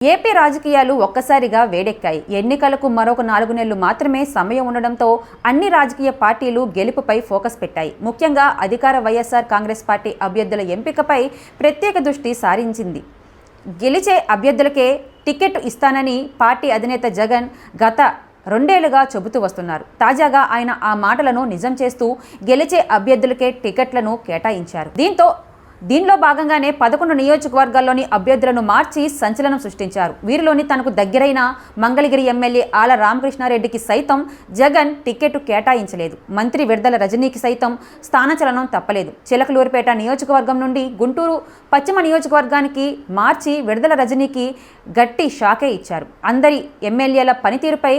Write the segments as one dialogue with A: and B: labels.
A: AP రాజకీయాలు ఒక్కసారిగా వేడెక్కాయి. ఎన్నికలకు మరొక 4 నెలలు మాత్రమే సమయం ఉండడంతో అన్ని రాజకీయ పార్టీలు గెలుపుపై ఫోకస్ పెట్టాయి. ముఖ్యంగా అధికార వైఎస్ఆర్ కాంగ్రెస్ పార్టీ అభ్యర్థుల ఎంపికపై ప్రత్యేక దృష్టి సారించింది. గెలిచే అభ్యర్థులకే టికెట్ ఇస్తానని పార్టీ అధినేత జగన్ గత 2 ఏళ్లుగా చెబుతూ వస్తున్నారు. తాజాగా ఆయన ఆ మాటలను నిజం చేస్తూ గెలిచే అభ్యర్థులకే టికెట్లను కేటాయించారు. దీనిలో భాగంగానే 11 నియోజకవర్గాల్లోని అభ్యర్థులను మార్చి సంచలనం సృష్టించారు. వీరిలోని తనకు దగ్గరైన మంగళగిరి ఎమ్మెల్యే ఆళ్ల రామకృష్ణారెడ్డికి సైతం జగన్ టికెట్ కేటాయించలేదు. మంత్రి విడుదల రజనీకి సైతం స్థానచలనం తప్పలేదు. చిలకలూరిపేట నియోజకవర్గం నుండి గుంటూరు పశ్చిమ నియోజకవర్గానికి మార్చి విడుదల రజనీకి గట్టి షాకే ఇచ్చారు. అందరి ఎమ్మెల్యేల పనితీరుపై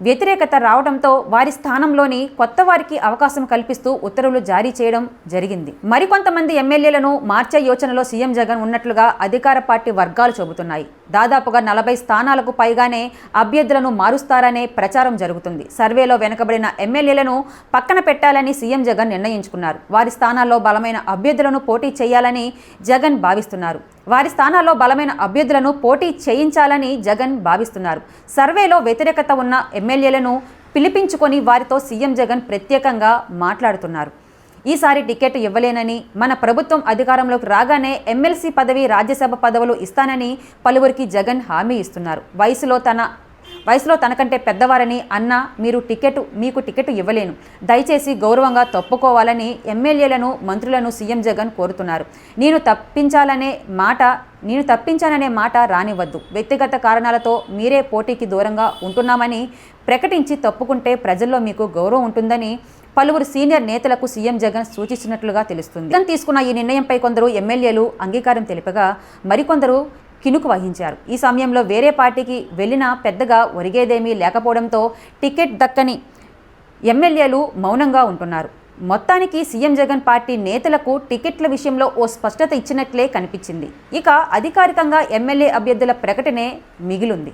A: వ్యతిరేకత రావడంతో వారి స్థానంలోని కొత్త వారికి అవకాశం కల్పిస్తూ ఉత్తర్వులు జారీ చేయడం జరిగింది. మరికొంతమంది ఎమ్మెల్యేలను మార్చే యోచనలో సీఎం జగన్ ఉన్నట్లుగా అధికార పార్టీ వర్గాలు చెబుతున్నాయి. దాదాపుగా 40 స్థానాలకు పైగానే అభ్యర్థులను మారుస్తారనే ప్రచారం జరుగుతుంది. సర్వేలో వెనుకబడిన ఎమ్మెల్యేలను పక్కన పెట్టాలని సీఎం జగన్ నిర్ణయించుకున్నారు. వారి స్థానాల్లో బలమైన అభ్యర్థులను పోటీ చేయాలని జగన్ భావిస్తున్నారు. సర్వేలో వ్యతిరేకత ఉన్న ఎమ్మెల్యేలను పిలిపించుకొని వారితో సీఎం జగన్ ప్రత్యేకంగా మాట్లాడుతున్నారు. ఈసారి టికెట్ ఇవ్వలేనని, మన ప్రభుత్వం అధికారంలోకి రాగానే ఎమ్మెల్సీ పదవి, రాజ్యసభ పదవులు ఇస్తానని పలువురికి జగన్ హామీ ఇస్తున్నారు. వయసులో తనకంటే పెద్దవారని అన్న మీకు టికెట్ ఇవ్వలేను, దయచేసి గౌరవంగా తప్పుకోవాలని ఎమ్మెల్యేలను, మంత్రులను సీఎం జగన్ కోరుతున్నారు. నేను తప్పించాననే మాట రానివ్వద్దు. వ్యక్తిగత కారణాలతో మీరే పోటీకి దూరంగా ఉంటున్నామని ప్రకటించి తప్పుకుంటే ప్రజల్లో మీకు గౌరవం ఉంటుందని పలువురు సీనియర్ నేతలకు సీఎం జగన్ సూచిస్తున్నట్లుగా తెలుస్తుంది. జగన్ తీసుకున్న ఈ నిర్ణయంపై కొందరు ఎమ్మెల్యేలు అంగీకారం తెలిపగా మరికొందరు కినుకు వహించారు. ఈ సమయంలో వేరే పార్టీకి వెళ్ళినా పెద్దగా ఒరిగేదేమీ లేకపోవడంతో టికెట్ దక్కని ఎమ్మెల్యేలు మౌనంగా ఉంటున్నారు. మొత్తానికి సీఎం జగన్ పార్టీ నేతలకు టికెట్ల విషయంలో ఓ స్పష్టత ఇచ్చినట్లే కనిపించింది. ఇక అధికారికంగా ఎమ్మెల్యే అభ్యర్థుల ప్రకటనే మిగిలుంది.